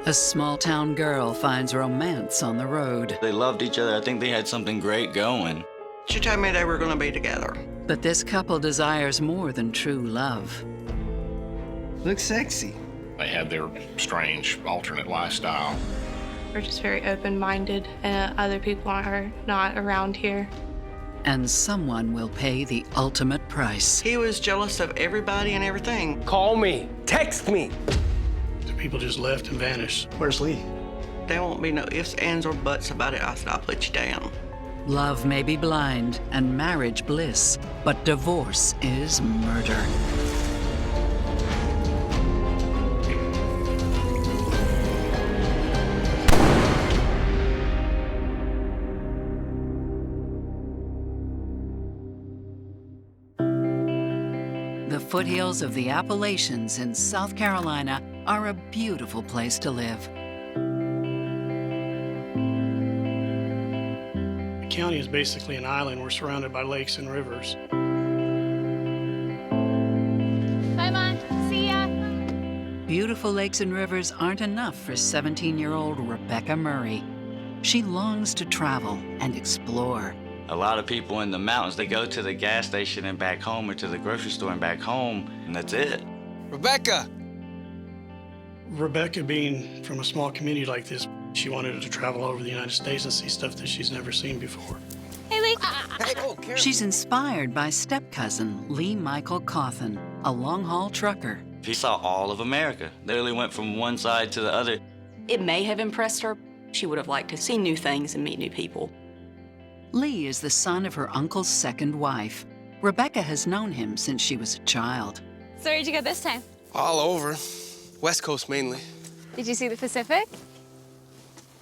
A small-town girl finds romance on the road. They loved each other. I think they had something great going. She told me they were going to be together. But this couple desires more than true love. Looks sexy. They had their strange alternate lifestyle. We're just very open-minded, and other people are not around here. And someone will pay the ultimate price. He was jealous of everybody and everything. Call me. Text me. The people just left and vanished. Where's Lee? There won't be no ifs, ands, or buts about it. I said, I'll put you down. Love may be blind and marriage bliss, but divorce is murder. The foothills of the Appalachians in South Carolina are a beautiful place to live. The county is basically an island. We're surrounded by lakes and rivers. Bye, Mom. See ya. Beautiful lakes and rivers aren't enough for 17-year-old Rebecca Murray. She longs to travel and explore. A lot of people in the mountains, they go to the gas station and back home, or to the grocery store and back home, and that's it. Rebecca! Rebecca, being from a small community like this, she wanted to travel over the United States and see stuff that she's never seen before. Hey, Lee. Hey, oh, careful. She's inspired by step-cousin Lee Michael Cawthon, a long-haul trucker. He saw all of America. They really went from one side to the other. It may have impressed her. She would have liked to see new things and meet new people. Lee is the son of her uncle's second wife. Rebecca has known him since she was a child. So where'd you go this time? All over. West Coast mainly. Did you see the Pacific?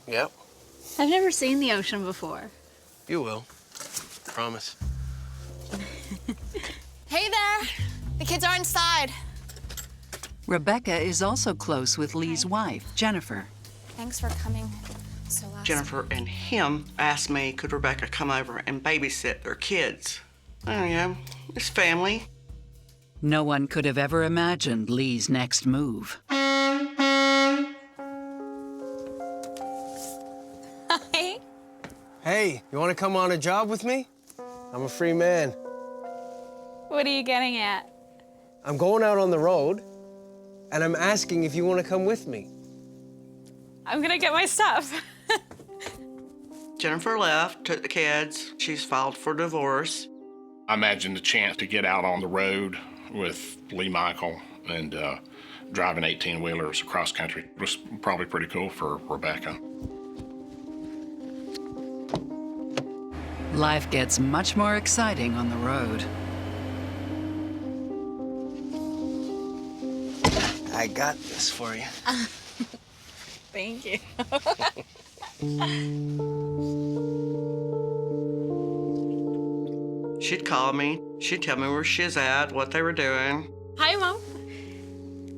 Yep. I've never seen the ocean before. You will. Promise. Hey there. The kids are inside. Rebecca is also close with Lee's wife, Jennifer. Thanks for coming so last. Jennifer and him asked me, could Rebecca come over and babysit their kids? Oh, yeah, it's family. No one could have ever imagined Lee's next move. Hi. Hey, you want to come on a job with me? I'm a free man. What are you getting at? I'm going out on the road, and I'm asking if you want to come with me. I'm gonna get my stuff. Jennifer left, took the kids. She's filed for divorce. I imagine the chance to get out on the road with Lee Michael and driving 18-wheelers across country was probably pretty cool for Rebecca. Life gets much more exciting on the road. I got this for you. Thank you. She'd call me. She'd tell me where she's at, what they were doing. Hi, Mom.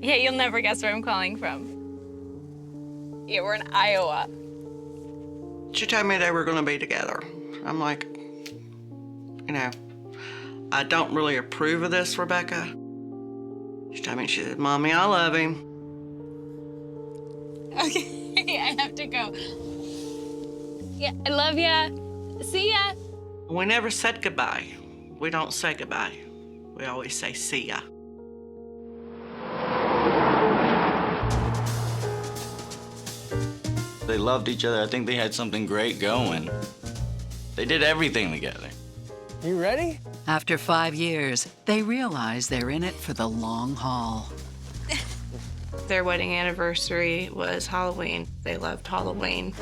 Yeah, you'll never guess where I'm calling from. Yeah, we're in Iowa. She told me they were going to be together. I'm like, you know, I don't really approve of this, Rebecca. She told me, she said, Mommy, I love him. Okay, I have to go. Yeah, I love ya. See ya. We never said goodbye. We don't say goodbye. We always say see ya. They loved each other. I think they had something great going. They did everything together. You ready? After 5 years, they realize they're in it for the long haul. Their wedding anniversary was Halloween. They loved Halloween.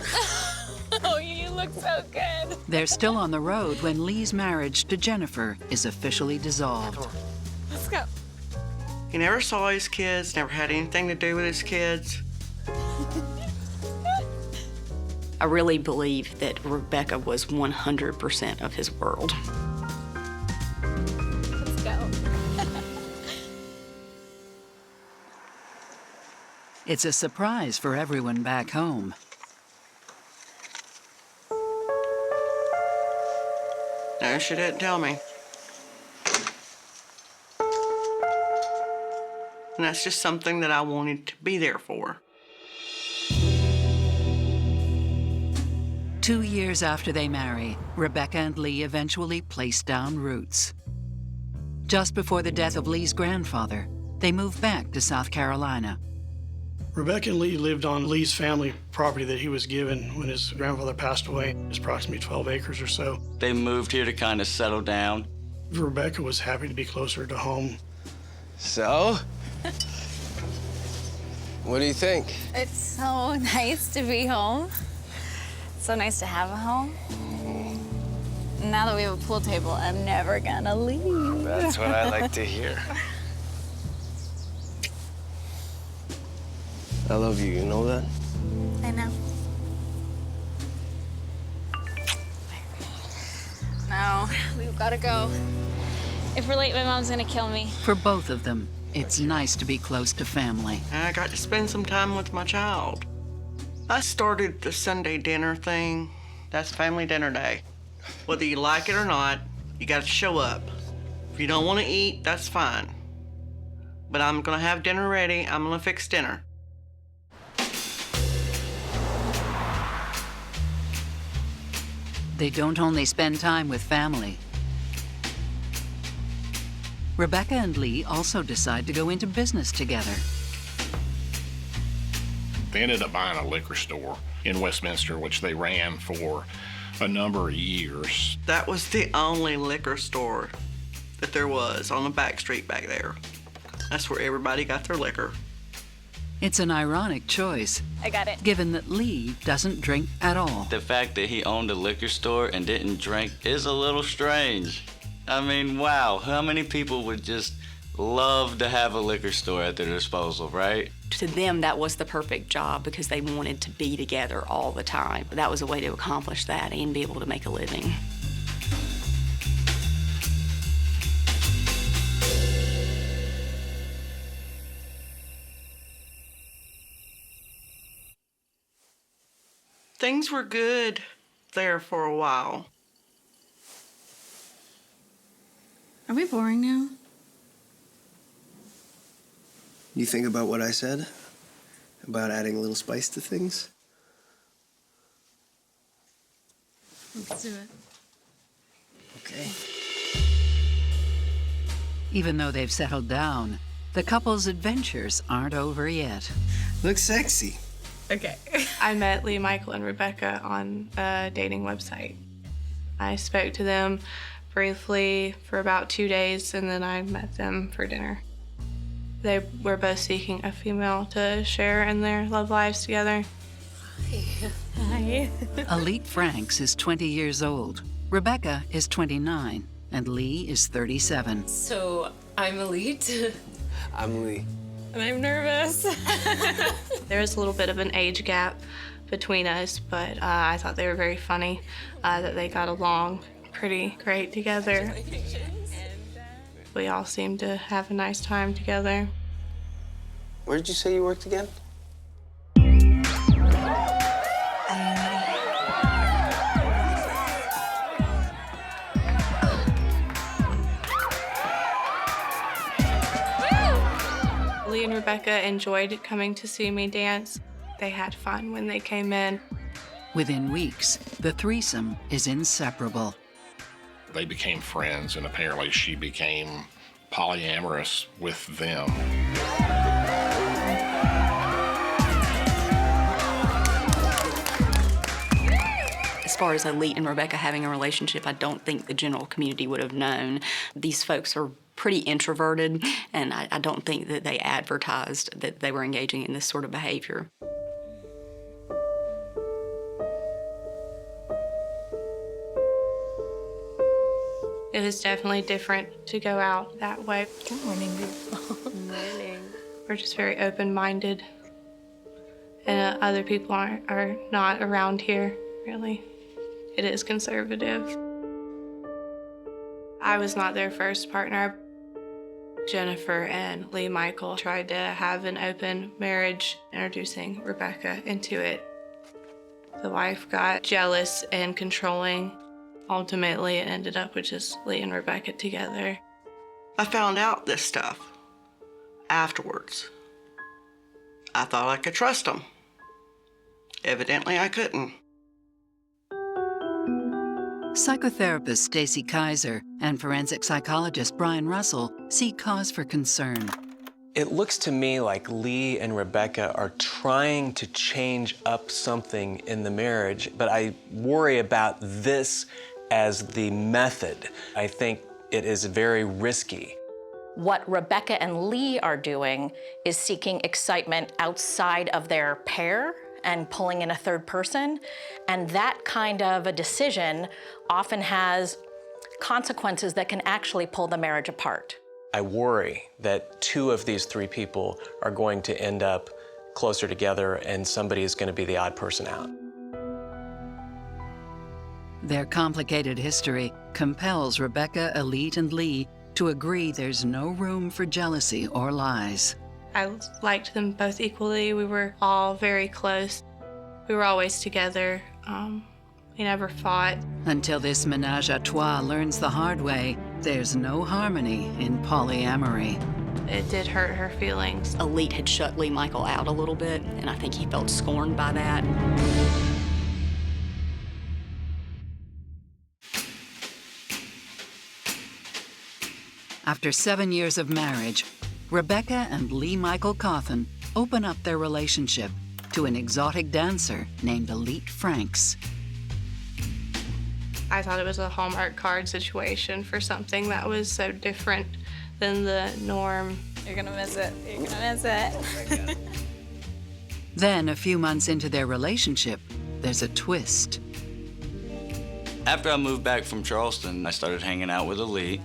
Oh, you look so good. They're still on the road when Lee's marriage to Jennifer is officially dissolved. Let's go. He never saw his kids, never had anything to do with his kids. I really believe that Rebecca was 100% of his world. Let's go. It's a surprise for everyone back home. No, she didn't tell me. And that's just something that I wanted to be there for. 2 years after they marry, Rebecca and Lee eventually place down roots. Just before the death of Lee's grandfather, they moved back to South Carolina. Rebecca and Lee lived on Lee's family property that he was given when his grandfather passed away. It's approximately 12 acres or so. They moved here to kind of settle down. Rebecca was happy to be closer to home. So? What do you think? It's so nice to be home. It's so nice to have a home. Now that we have a pool table, I'm never gonna leave. That's what I like to hear. I love you, you know that? I know. No, we've gotta go. If we're late, my mom's gonna kill me. For both of them, it's nice to be close to family. And I got to spend some time with my child. I started the Sunday dinner thing. That's family dinner day. Whether you like it or not, you got to show up. If you don't want to eat, that's fine. But I'm going to have dinner ready. I'm going to fix dinner. They don't only spend time with family. Rebecca and Lee also decide to go into business together. They ended up buying a liquor store in Westminster, which they ran for a number of years. That was the only liquor store that there was on the back street back there. That's where everybody got their liquor. It's an ironic choice, I got it. given that Lee doesn't drink at all. The fact that he owned a liquor store and didn't drink is a little strange. I mean, wow, how many people would just love to have a liquor store at their disposal, right? To them, that was the perfect job because they wanted to be together all the time. That was a way to accomplish that and be able to make a living. Things were good there for a while. Are we boring now? You think about what I said? About adding a little spice to things? Let's do it. Okay. Even though they've settled down, the couple's adventures aren't over yet. Looks sexy. Okay. I met Lee, Michael, and Rebecca on a dating website. I spoke to them briefly for about 2 days, and then I met them for dinner. They were both seeking a female to share in their love lives together. Hi. Elite Franks is 20 years old. Rebecca is 29, and Lee is 37. So, I'm Elite. I'm Lee. And I'm nervous. There was a little bit of an age gap between us, but I thought they were very funny, that they got along pretty great together. We all seemed to have a nice time together. Where did you say you worked again? Lee and Rebecca enjoyed coming to see me dance. They had fun when they came in. Within weeks, the threesome is inseparable. They became friends, and apparently she became polyamorous with them. As far as Elite and Rebecca having a relationship, I don't think the general community would have known. These folks are pretty introverted, and I don't think that they advertised that they were engaging in this sort of behavior. It was definitely different to go out that way. Good morning, beautiful. Good morning. We're just very open-minded, and other people are not around here, really. It is conservative. I was not their first partner. Jennifer and Lee Michael tried to have an open marriage, introducing Rebecca into it. The wife got jealous and controlling. Ultimately, it ended up with just Lee and Rebecca together. I found out this stuff afterwards. I thought I could trust them. Evidently, I couldn't. Psychotherapist Stacy Kaiser and forensic psychologist Brian Russell see cause for concern. It looks to me like Lee and Rebecca are trying to change up something in the marriage, but I worry about this as the method. I think it is very risky. What Rebecca and Lee are doing is seeking excitement outside of their pair and pulling in a third person. And that kind of a decision often has consequences that can actually pull the marriage apart. I worry that two of these three people are going to end up closer together and somebody is going to be the odd person out. Their complicated history compels Rebecca, Elite, and Lee to agree there's no room for jealousy or lies. I liked them both equally. We were all very close. We were always together. We never fought. Until this menage a trois learns the hard way, there's no harmony in polyamory. It did hurt her feelings. Elite had shut Lee Michael out a little bit, and I think he felt scorned by that. After 7 years of marriage, Rebecca and Lee Michael Cawthon open up their relationship to an exotic dancer named Elite Franks. I thought it was a Hallmark card situation for something that was so different than the norm. You're gonna miss it. You're gonna miss it. Then, a few months into their relationship, there's a twist. After I moved back from Charleston, I started hanging out with Elite.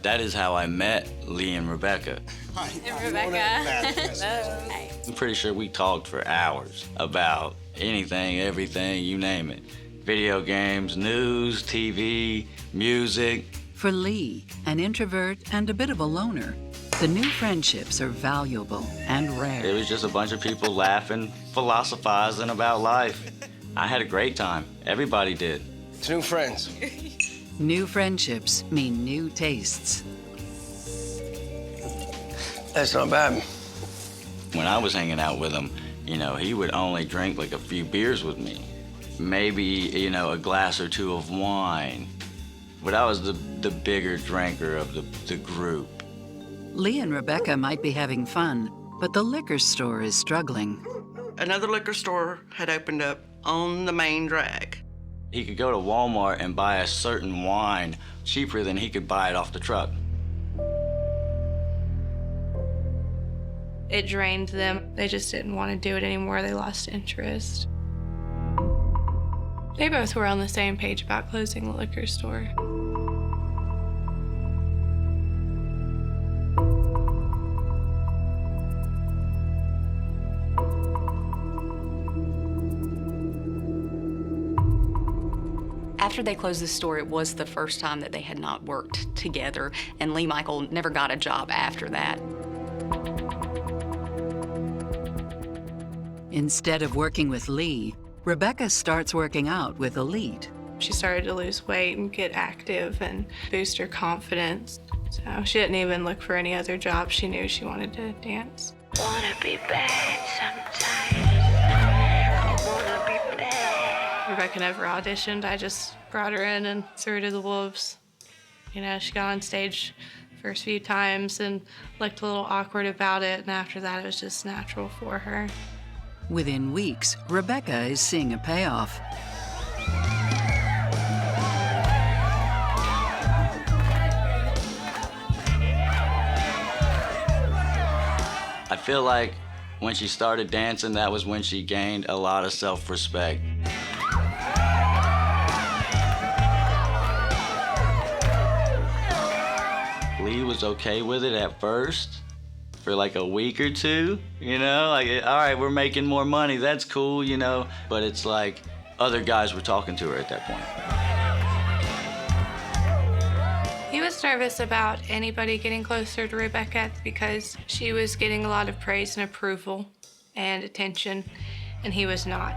That is how I met Lee and Rebecca. And Rebecca. I'm pretty sure we talked for hours about anything, everything, you name it. Video games, news, TV, music. For Lee, an introvert and a bit of a loner, the new friendships are valuable and rare. It was just a bunch of people laughing, philosophizing about life. I had a great time. Everybody did. It's new friends. New friendships mean new tastes. That's not bad. When I was hanging out with him, he would only drink like a few beers with me. Maybe, a glass or two of wine. But I was the bigger drinker of the group. Lee and Rebecca might be having fun, but the liquor store is struggling. Another liquor store had opened up on the main drag. He could go to Walmart and buy a certain wine cheaper than he could buy it off the truck. It drained them. They just didn't want to do it anymore. They lost interest. They both were on the same page about closing the liquor store. After they closed the store, it was the first time that they had not worked together, and Lee Michael never got a job after that. Instead of working with Lee, Rebecca starts working out with Elite. She started to lose weight and get active and boost her confidence. So she didn't even look for any other job. She knew she wanted to dance. Wanna be bad sometimes. Wanna be bad. Rebecca never auditioned. I just brought her in and threw her to the wolves. She got on stage first few times and looked a little awkward about it, and after that it was just natural for her. Within weeks, Rebecca is seeing a payoff. I feel like when she started dancing, that was when she gained a lot of self-respect. Lee was okay with it at first, for like a week or two, all right, we're making more money, that's cool, but it's like other guys were talking to her at that point. He was nervous about anybody getting closer to Rebecca because she was getting a lot of praise and approval and attention, and he was not.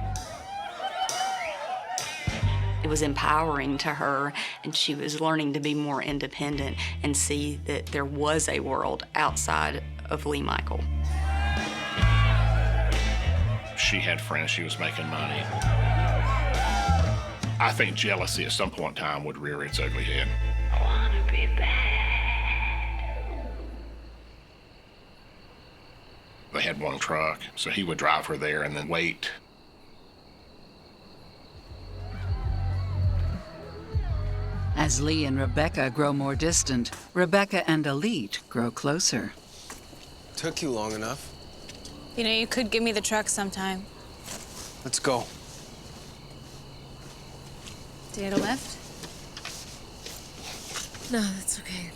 It was empowering to her, and she was learning to be more independent and see that there was a world outside of Lee Michael. She had friends, she was making money. I think jealousy at some point in time would rear its ugly head. I wanna be bad. They had one truck, so he would drive her there and then wait. As Lee and Rebecca grow more distant, Rebecca and Elite grow closer. Took you long enough. You know, you could give me the truck sometime. Let's go. Do you need a lift? No, that's okay.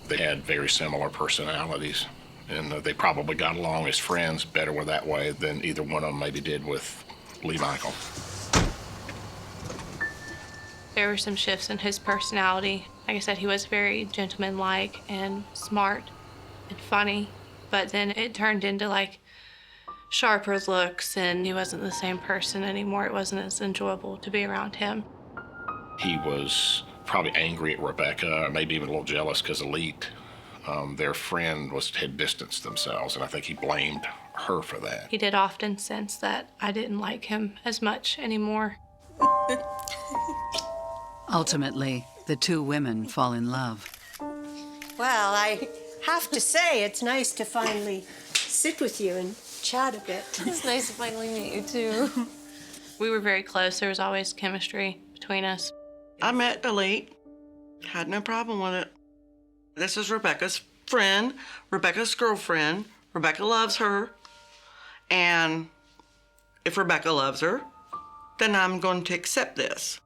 They had very similar personalities, and they probably got along as friends better with that way than either one of them maybe did with Lee Michael. There were some shifts in his personality. Like I said, he was very gentlemanlike and smart and funny, but then it turned into like sharper looks, and he wasn't the same person anymore. It wasn't as enjoyable to be around him. He was probably angry at Rebecca, or maybe even a little jealous because Elite, their friend, had distanced themselves, and I think he blamed her for that. He did often sense that I didn't like him as much anymore. Ultimately, the two women fall in love. Well, I have to say, it's nice to finally sit with you and chat a bit. It's nice to finally meet you, too. We were very close. There was always chemistry between us. I met Elite, had no problem with it. This is Rebecca's friend, Rebecca's girlfriend. Rebecca loves her. And if Rebecca loves her, then I'm going to accept this.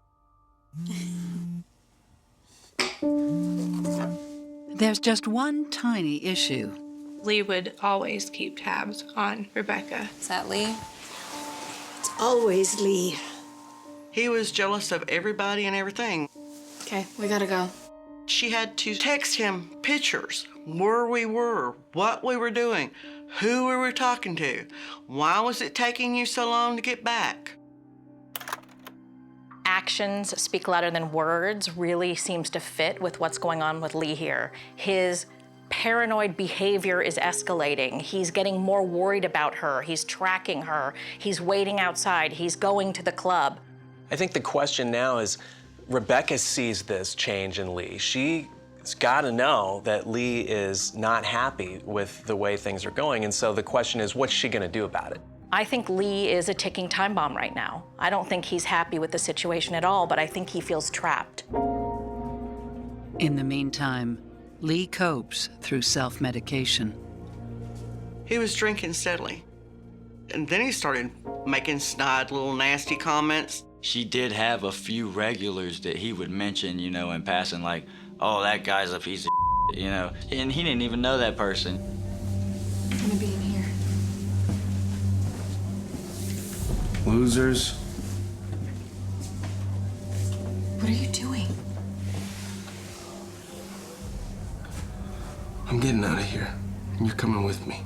There's just one tiny issue. Lee would always keep tabs on Rebecca. Is that Lee? It's always Lee. He was jealous of everybody and everything. Okay, we gotta go. She had to text him pictures, where we were, what we were doing, who we were talking to. Why was it taking you so long to get back? Actions speak louder than words really seems to fit with what's going on with Lee here. His paranoid behavior is escalating. He's getting more worried about her. He's tracking her. He's waiting outside. He's going to the club. I think the question now is, Rebecca sees this change in Lee. She's got to know that Lee is not happy with the way things are going, and so the question is, what's she going to do about it? I think Lee is a ticking time bomb right now. I don't think he's happy with the situation at all, but I think he feels trapped. In the meantime, Lee copes through self-medication. He was drinking steadily. And then he started making snide little nasty comments. She did have a few regulars that he would mention, you know, in passing, like, oh, that guy's a piece of you know, and he didn't even know that person. I'm gonna be in here. Losers. What are you doing? I'm getting out of here, and you're coming with me.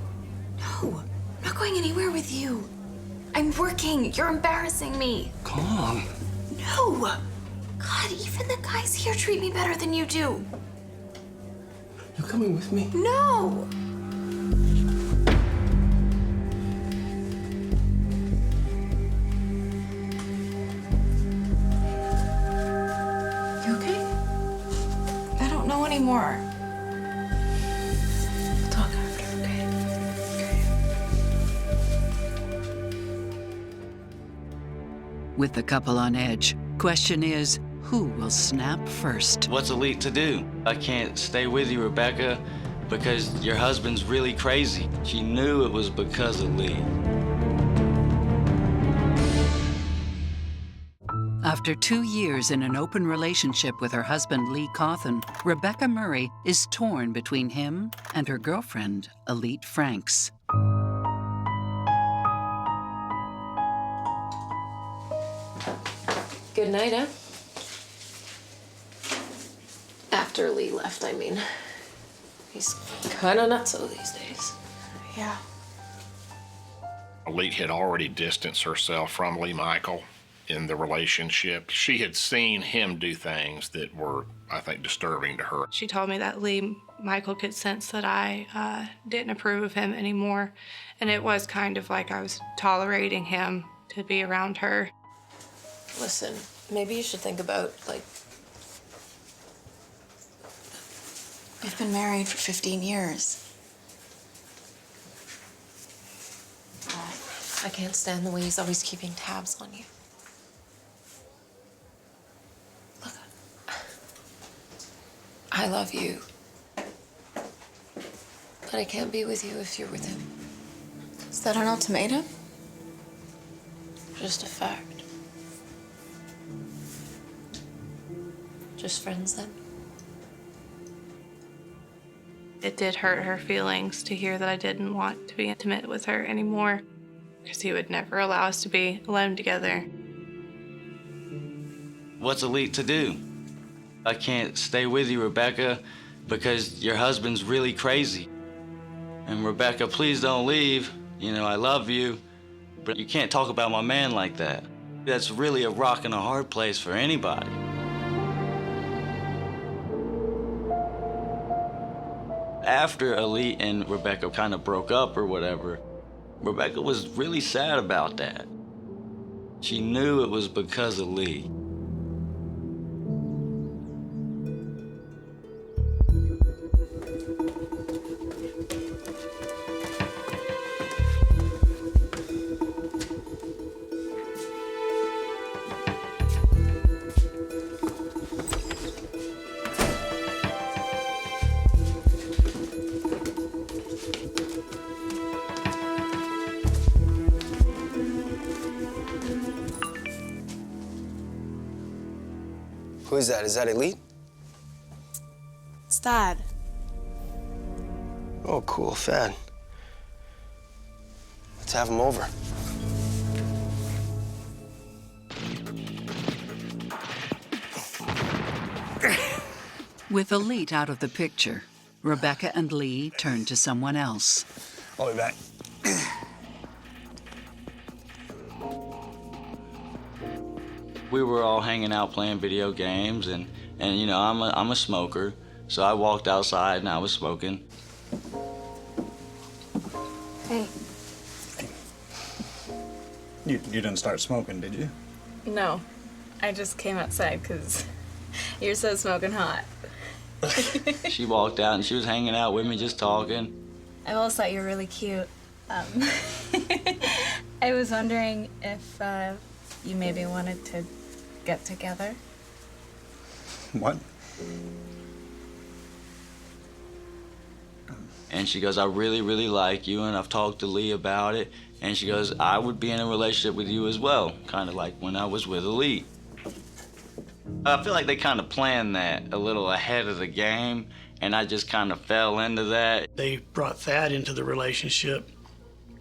No, I'm not going anywhere with you. I'm working. You're embarrassing me. Come on. No. God, even the guys here treat me better than you do. You coming with me? No. You okay? I don't know anymore. We'll talk after, okay? With the couple on edge, question is, who will snap first? What's Elite to do? I can't stay with you, Rebecca, because your husband's really crazy. She knew it was because of Lee. After 2 years in an open relationship with her husband, Lee Cawthon, Rebecca Murray is torn between him and her girlfriend, Elite Franks. Good night, huh? After Lee left, I mean. He's kind of nutso these days. Yeah. Elite had already distanced herself from Lee Michael in the relationship. She had seen him do things that were, I think, disturbing to her. She told me that Lee Michael could sense that I didn't approve of him anymore. And it was kind of like I was tolerating him to be around her. Listen, maybe you should think about, like... We've been married for 15 years. I can't stand the way he's always keeping tabs on you. Look, I love you. But I can't be with you if you're with him. Is that an ultimatum? Just a fact. Just friends then? It did hurt her feelings to hear that I didn't want to be intimate with her anymore, because he would never allow us to be alone together. What's Elite to do? I can't stay with you, Rebecca, because your husband's really crazy. And Rebecca, please don't leave. You know, I love you, but you can't talk about my man like that. That's really a rock and a hard place for anybody. After Elite and Rebecca kind of broke up or whatever, Rebecca was really sad about that. She knew it was because of Lee. Who is that? Is that Elite? It's Dad. Oh, cool. Fad. Let's have him over. With Elite out of the picture, Rebecca and Lee turn to someone else. I'll be back. We were all hanging out playing video games, and you know, I'm a smoker, so I walked outside and I was smoking. Hey. You didn't start smoking, did you? No, I just came outside because you're so smoking hot. She walked out and she was hanging out with me, just talking. I always thought you were really cute. I was wondering if you maybe wanted to get together. What? And she goes, I really, really like you, and I've talked to Lee about it. And she goes, I would be in a relationship with you as well, kind of like when I was with Elite. I feel like they kind of planned that a little ahead of the game, and I just kind of fell into that. They brought Thad into the relationship,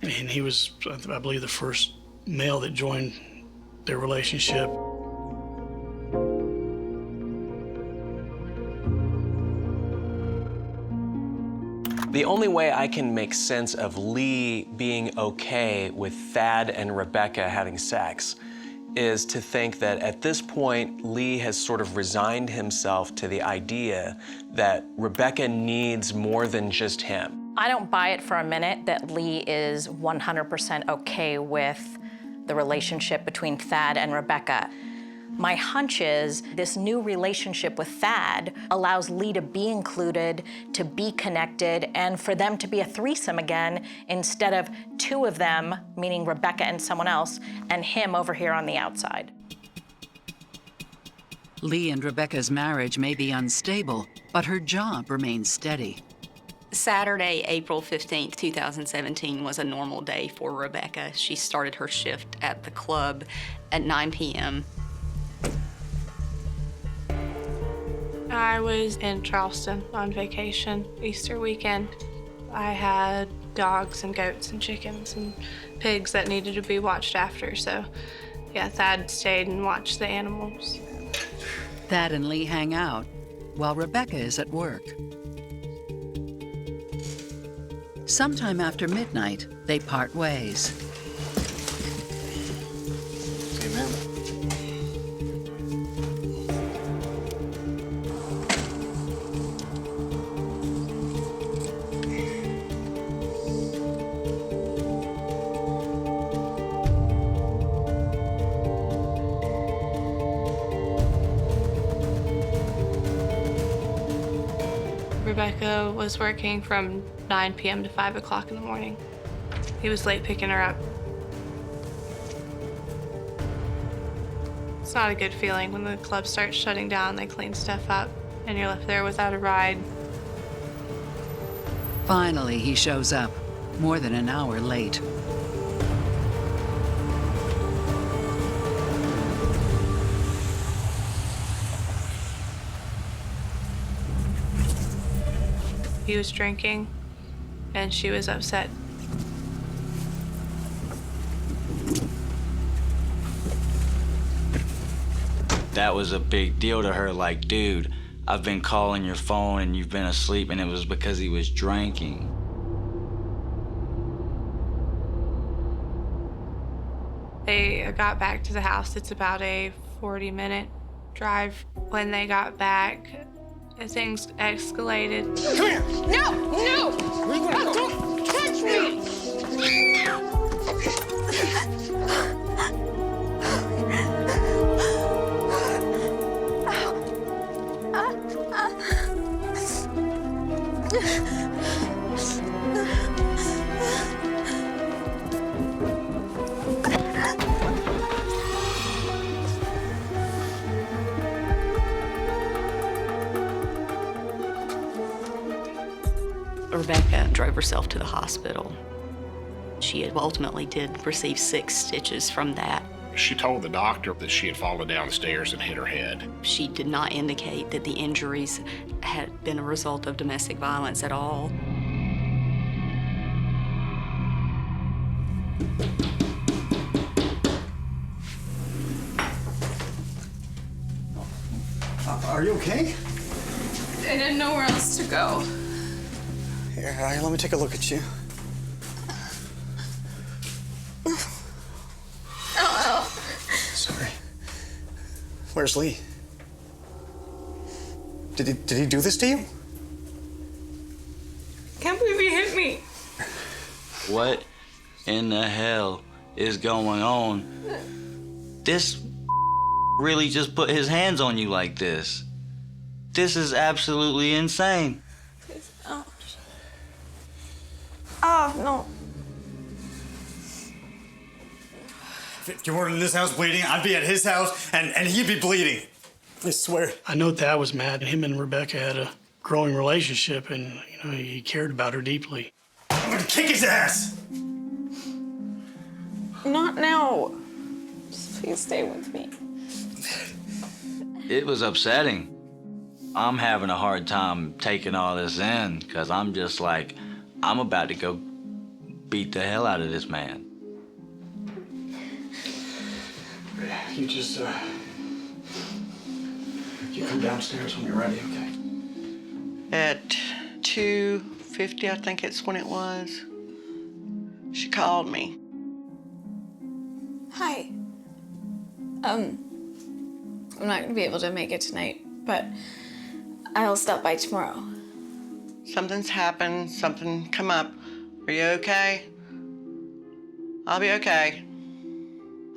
and he was, I believe, the first male that joined their relationship. The only way I can make sense of Lee being okay with Thad and Rebecca having sex is to think that at this point, Lee has sort of resigned himself to the idea that Rebecca needs more than just him. I don't buy it for a minute that Lee is 100% okay with the relationship between Thad and Rebecca. My hunch is this new relationship with Thad allows Lee to be included, to be connected, and for them to be a threesome again instead of two of them, meaning Rebecca and someone else, and him over here on the outside. Lee and Rebecca's marriage may be unstable, but her job remains steady. Saturday, April 15th, 2017 was a normal day for Rebecca. She started her shift at the club at 9 p.m. I was in Charleston on vacation Easter weekend. I had dogs and goats and chickens and pigs that needed to be watched after, so yeah, Thad stayed and watched the animals. Thad and Lee hang out while Rebecca is at work. Sometime after midnight, they part ways. Rebecca was working from 9 p.m. to 5 o'clock in the morning. He was late picking her up. It's not a good feeling when the club starts shutting down, they clean stuff up, and you're left there without a ride. Finally, he shows up, more than an hour late. He was drinking, and she was upset. That was a big deal to her, like, dude, I've been calling your phone and you've been asleep, and it was because he was drinking. They got back to the house. It's about a 40-minute drive. When they got back, things escalated. Come here! No! No! Don't touch me! Rebecca drove herself to the hospital. She ultimately did receive 6 stitches from that. She told the doctor that she had fallen down the stairs and hit her head. She did not indicate that the injuries had been a result of domestic violence at all. Are you okay? I didn't know where else to go. Here, let me take a look at you. Oh. Sorry. Where's Lee? Did he do this to you? Can't believe he hit me. What in the hell is going on? This really just put his hands on you like this. This is absolutely insane. Please, oh. Oh, no. If you weren't in this house bleeding, I'd be at his house and he'd be bleeding. I swear. I know Thad was mad. Him and Rebecca had a growing relationship, and he cared about her deeply. I'm gonna kick his ass! Not now. Just please stay with me. It was upsetting. I'm having a hard time taking all this in, because I'm just like, I'm about to go beat the hell out of this man. You just, you come downstairs when you're ready, okay? At 2:50, I think it's when it was, she called me. Hi. I'm not gonna be able to make it tonight, but I'll stop by tomorrow. Something's happened, something come up. Are you okay? I'll be okay.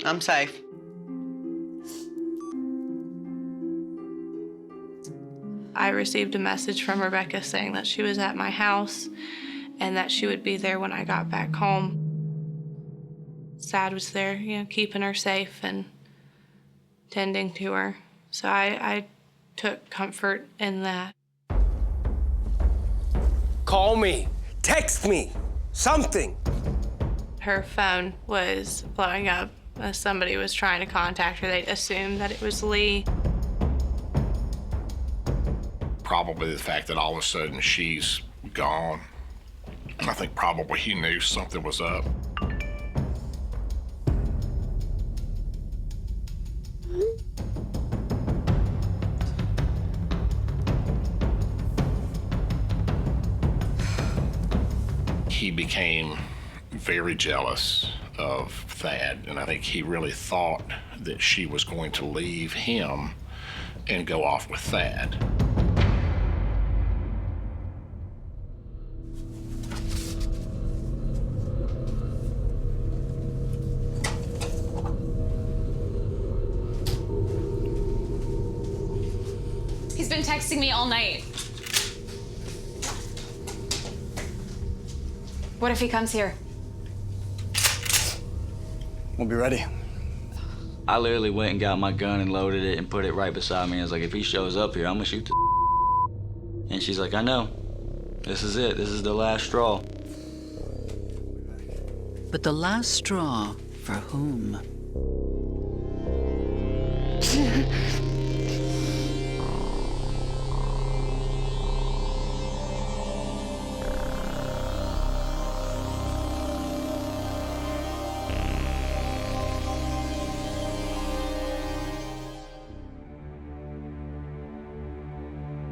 I'm safe. I received a message from Rebecca saying that she was at my house and that she would be there when I got back home. Sad was there, keeping her safe and tending to her. So I took comfort in that. Call me, text me, something. Her phone was blowing up as somebody was trying to contact her. They assumed that it was Lee. Probably the fact that all of a sudden she's gone. I think probably he knew something was up. He became very jealous of Thad, and I think he really thought that she was going to leave him and go off with Thad. He's been texting me all night. What if he comes here? We'll be ready. I literally went and got my gun and loaded it and put it right beside me. I was like, if he shows up here, I'm gonna shoot the And she's like, I know. This is it. This is the last straw. But the last straw for whom?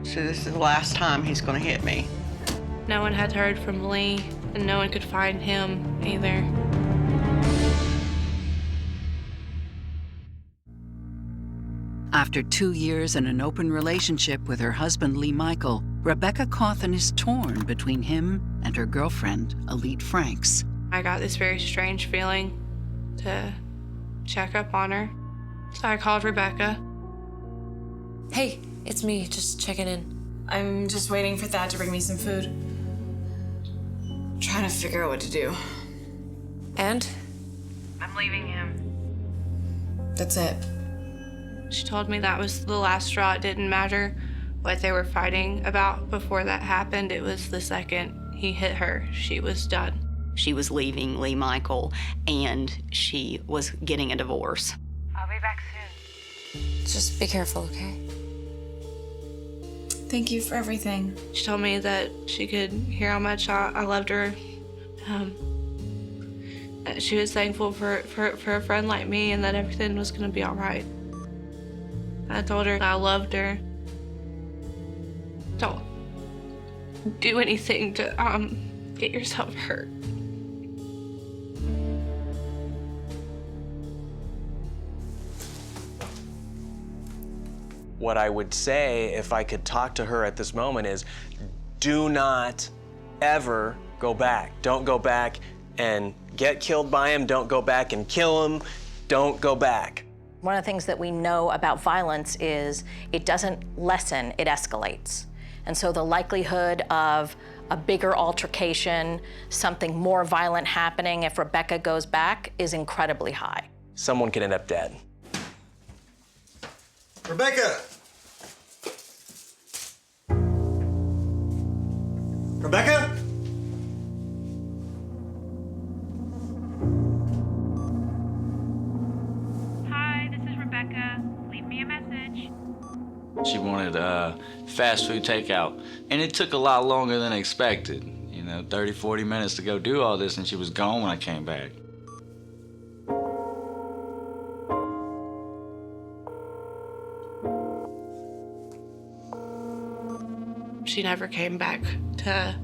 So this is the last time he's gonna hit me. No one had heard from Lee, and no one could find him either. After 2 years in an open relationship with her husband, Lee Michael, Rebecca Cawthon is torn between him and her girlfriend, Elite Franks. I got this very strange feeling to check up on her. So I called Rebecca. Hey, it's me, just checking in. I'm just waiting for Thad to bring me some food. I'm trying to figure out what to do. And? I'm leaving him. That's it. She told me that was the last straw. It didn't matter what they were fighting about before that happened. It was the second he hit her, she was done. She was leaving Lee Michael, and she was getting a divorce. I'll be back soon. Just be careful, okay? Thank you for everything. She told me that she could hear how much I loved her. She was thankful for a friend like me, and that everything was gonna be all right. I told her I loved her. Don't do anything to get yourself hurt. What I would say if I could talk to her at this moment is, do not ever go back. Don't go back and get killed by him. Don't go back and kill him. Don't go back. One of the things that we know about violence is it doesn't lessen, it escalates. And so the likelihood of a bigger altercation, something more violent happening if Rebecca goes back is incredibly high. Someone could end up dead. Rebecca! Rebecca? Hi, this is Rebecca. Leave me a message. She wanted fast food takeout, and it took a lot longer than expected. 30, 40 minutes to go do all this, and she was gone when I came back. She never came back to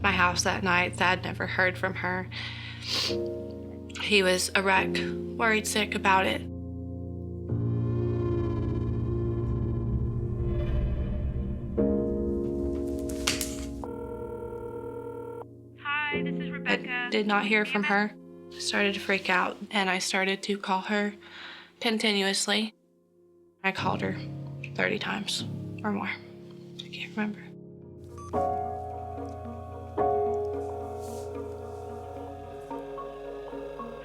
my house that night. Thad never heard from her. He was a wreck, worried sick about it. Hi, this is Rebecca. I did not hear from her. I started to freak out, and I started to call her continuously. I called her 30 times or more. I can't remember.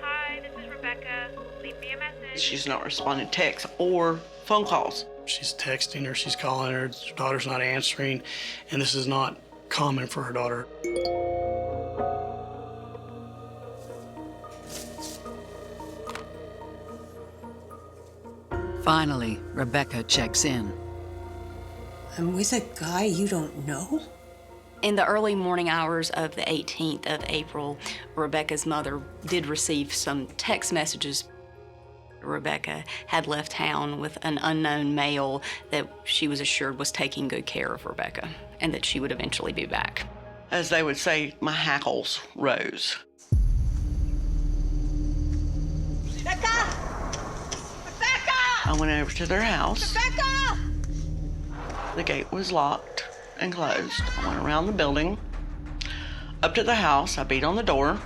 Hi, this is Rebecca. Leave me a message. She's not responding to texts or phone calls. She's texting her, she's calling her, her daughter's not answering, and this is not common for her daughter. Finally, Rebecca checks in. I'm with a guy you don't know? In the early morning hours of the 18th of April, Rebecca's mother did receive some text messages. Rebecca had left town with an unknown male that she was assured was taking good care of Rebecca and that she would eventually be back. As they would say, my hackles rose. Rebecca! Rebecca! I went over to their house. Rebecca! The gate was locked and closed. I went around the building, up to the house. I beat on the door.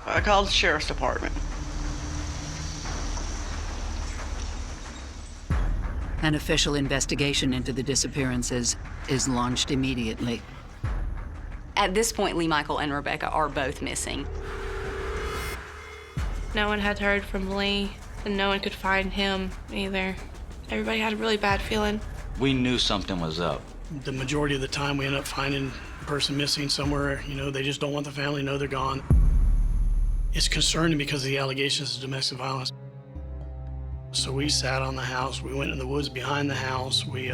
I called the sheriff's department. An official investigation into the disappearances is launched immediately. At this point, Lee Michael and Rebecca are both missing. No one had heard from Lee, and no one could find him either. Everybody had a really bad feeling. We knew something was up. The majority of the time we end up finding a person missing somewhere. You know, they just don't want the family to know they're gone. It's concerning because of the allegations of domestic violence. So we sat on the house. We went in the woods behind the house. We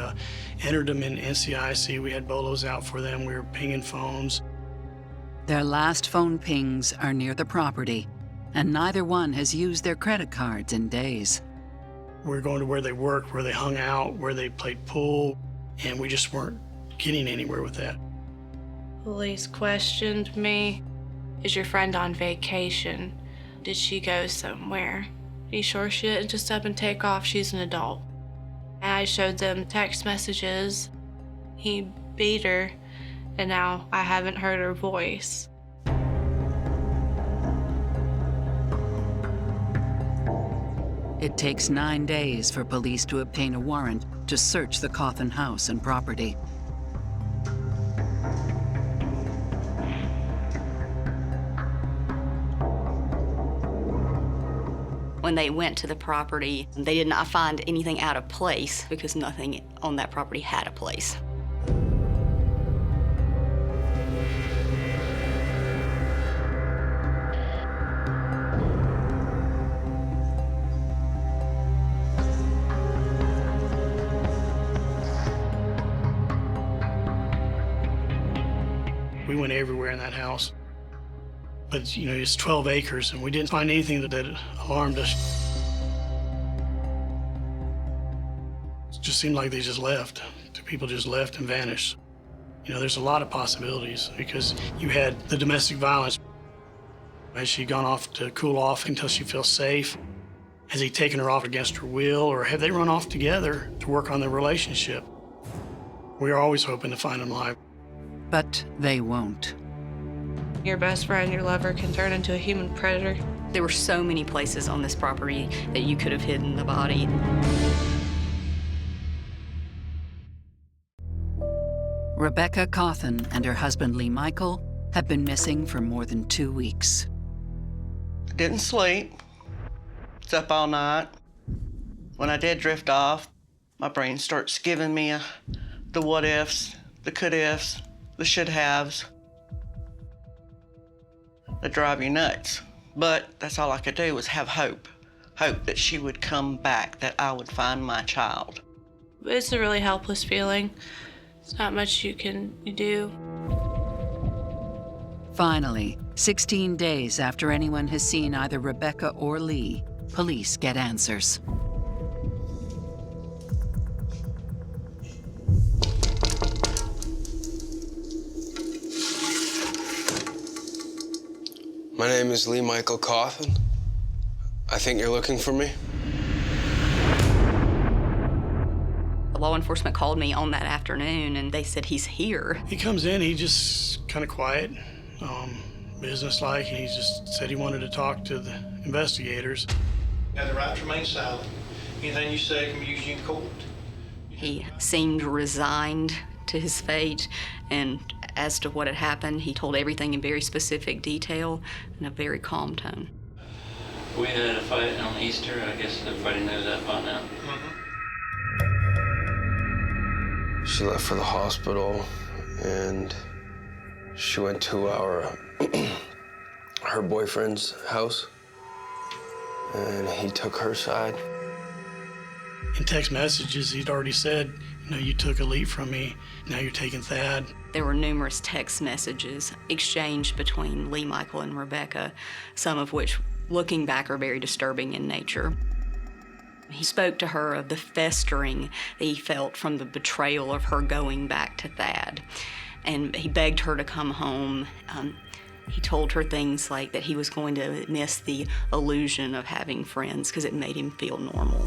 entered them in NCIC. We had bolos out for them. We were pinging phones. Their last phone pings are near the property, and neither one has used their credit cards in days. We're going to where they worked, where they hung out, where they played pool, and we just weren't getting anywhere with that. Police questioned me. Is your friend on vacation? Did she go somewhere? Are you sure she didn't just up and take off? She's an adult. And I showed them text messages. He beat her, and now I haven't heard her voice. It takes 9 days for police to obtain a warrant to search the Cawthon house and property. When they went to the property, they did not find anything out of place because nothing on that property had a place. We went everywhere in that house. But, you know, it's 12 acres, and we didn't find anything that alarmed us. It just seemed like they just left. The people just left and vanished. You know, there's a lot of possibilities because you had the domestic violence. Has she gone off to cool off until she feels safe? Has he taken her off against her will, or have they run off together to work on their relationship? We are always hoping to find them alive. But they won't. Your best friend, your lover, can turn into a human predator. There were so many places on this property that you could have hidden the body. Rebecca Cawthon and her husband Lee Michael have been missing for more than 2 weeks. Didn't sleep. Was up all night. When I did drift off, my brain starts giving me the what ifs, the could ifs, the should haves. That drive you nuts. But that's all I could do was have hope. Hope that she would come back, that I would find my child. It's a really helpless feeling. There's not much you can do. Finally, 16 days after anyone has seen either Rebecca or Lee, police get answers. My name is Lee Michael Cawthon. I think you're looking for me. Law enforcement called me on that afternoon and they said he's here. He comes in, he's just kind of quiet, businesslike, and he just said he wanted to talk to the investigators. You have the right to remain silent. Anything you say can be used in court. He seemed resigned to his fate, and as to what had happened, he told everything in very specific detail in a very calm tone. We had a fight on Easter. I guess everybody knows that by now. She left for the hospital, and she went to her boyfriend's house, and he took her side. In text messages, he'd already said, you know, you took Elite from me, now you're taking Thad. There were numerous text messages exchanged between Lee Michael and Rebecca, some of which, looking back, are very disturbing in nature. He spoke to her of the festering that he felt from the betrayal of her going back to Thad. And he begged her to come home. He told her things like that he was going to miss the illusion of having friends because it made him feel normal.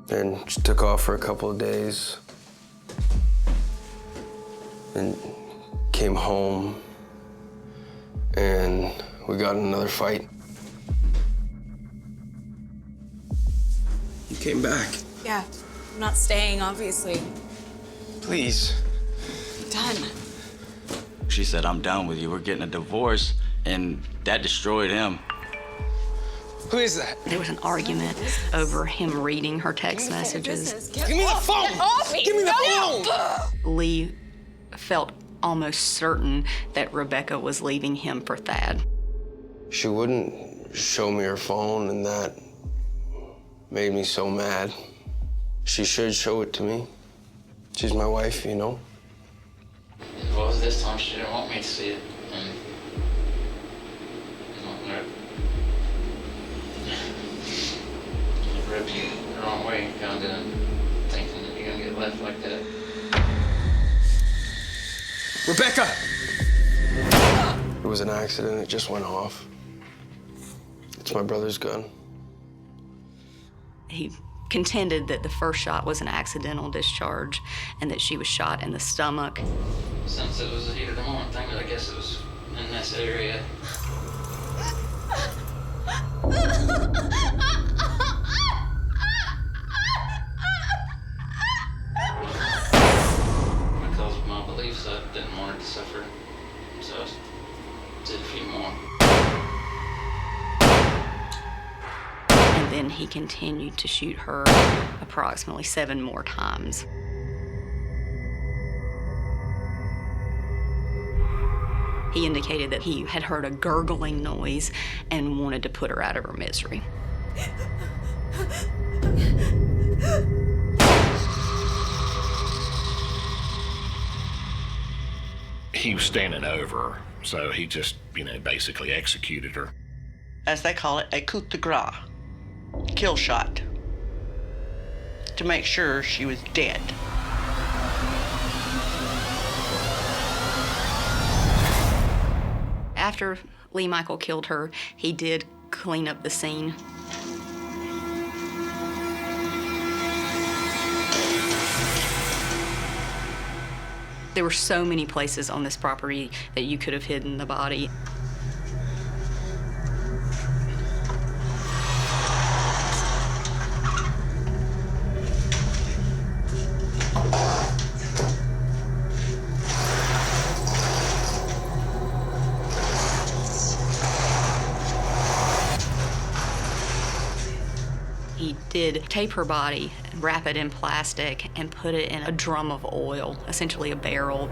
And she took off for a couple of days and came home, and we got in another fight. You came back. Yeah, I'm not staying, obviously. Please. Done. She said, I'm done with you. We're getting a divorce. And that destroyed him. Who is that? There was an argument over him reading her text messages. Give me the phone! Get off me! Give me the phone! Lee felt almost certain that Rebecca was leaving him for Thad. She wouldn't show me her phone, and that made me so mad. She should show it to me. She's my wife, you know? Well, this time she didn't want me to see it. And it rubbed you the wrong way, kind of thinking that you're gonna get left like that. Rebecca! It was an accident. It just went off. It's my brother's gun. He contended that the first shot was an accidental discharge and that she was shot in the stomach. Since it was a heat of the moment thing, but I guess it was in this area. Because of my beliefs, I didn't want her to suffer, so I did a few more. And then he continued to shoot her approximately 7 more times. He indicated that he had heard a gurgling noise and wanted to put her out of her misery. He was standing over, so he just, basically executed her. As they call it, a coup de grace, kill shot, to make sure she was dead. After Lee Michael killed her, he did clean up the scene. There were so many places on this property that you could have hidden the body. He did tape her body, wrap it in plastic, and put it in a drum of oil, essentially a barrel.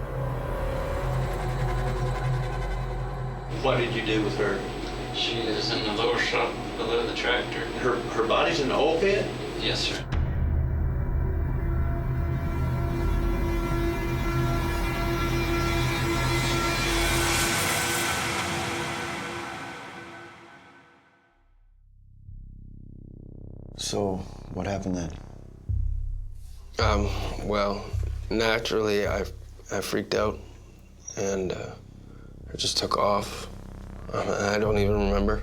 What did you do with her? She is in the lower shop below the tractor. Her body's in the oil pit? Yes, sir. So, what happened then? Well, naturally, I freaked out, and I just took off. I don't even remember.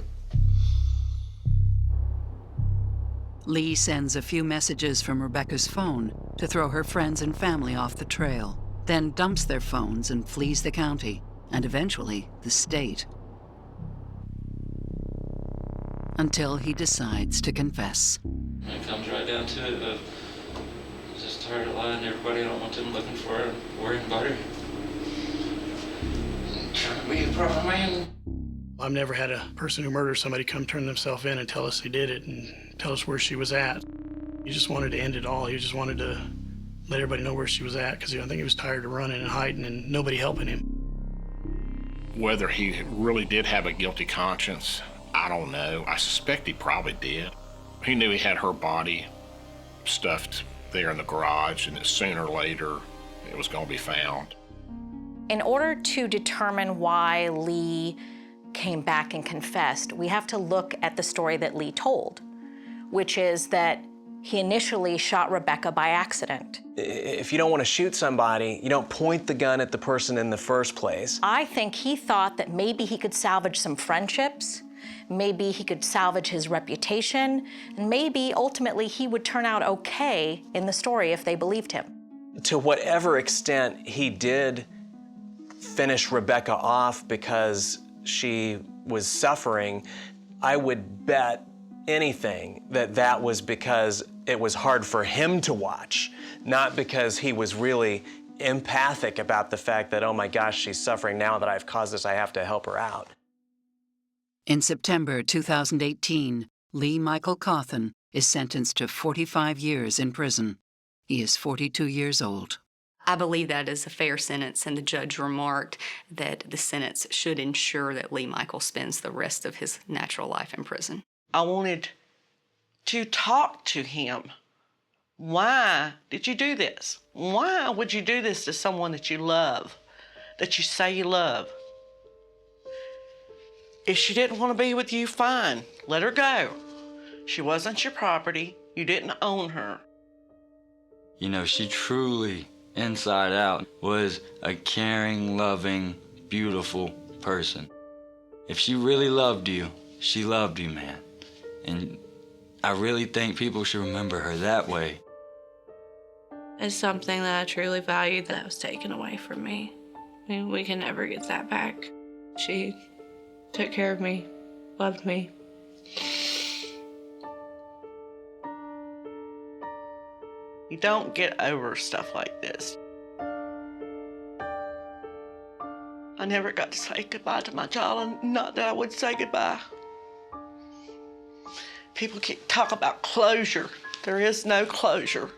Lee sends a few messages from Rebecca's phone to throw her friends and family off the trail, then dumps their phones and flees the county, and eventually the state. Until he decides to confess. It comes right down to it of just tired of lying to everybody. I don't want them looking for her, worrying about her. And trying to be a proper man. I've never had a person who murdered somebody come turn themselves in and tell us they did it and tell us where she was at. He just wanted to end it all. He just wanted to let everybody know where she was at because I think he was tired of running and hiding and nobody helping him. Whether he really did have a guilty conscience, I don't know. I suspect he probably did. He knew he had her body stuffed there in the garage, and that sooner or later it was going to be found. In order to determine why Lee came back and confessed, we have to look at the story that Lee told, which is that he initially shot Rebecca by accident. If you don't want to shoot somebody, you don't point the gun at the person in the first place. I think he thought that maybe he could salvage some friendships, maybe he could salvage his reputation, and maybe ultimately he would turn out okay in the story if they believed him. To whatever extent he did finish Rebecca off because she was suffering, I would bet anything that that was because it was hard for him to watch, not because he was really empathic about the fact that, oh my gosh, she's suffering now that I've caused this, I have to help her out. In September 2018, Lee Michael Cawthon is sentenced to 45 years in prison. He is 42 years old. I believe that is a fair sentence, and the judge remarked that the sentence should ensure that Lee Michael spends the rest of his natural life in prison. I wanted to talk to him. Why did you do this? Why would you do this to someone that you love, that you say you love? If she didn't want to be with you, fine, let her go. She wasn't your property. You didn't own her. You know, she truly, inside out, was a caring, loving, beautiful person. If she really loved you, she loved you, man. And I really think people should remember her that way. It's something that I truly valued that was taken away from me. I mean, we can never get that back. She took care of me, loved me. You don't get over stuff like this. I never got to say goodbye to my child, and not that I would say goodbye. People keep talking about closure. There is no closure.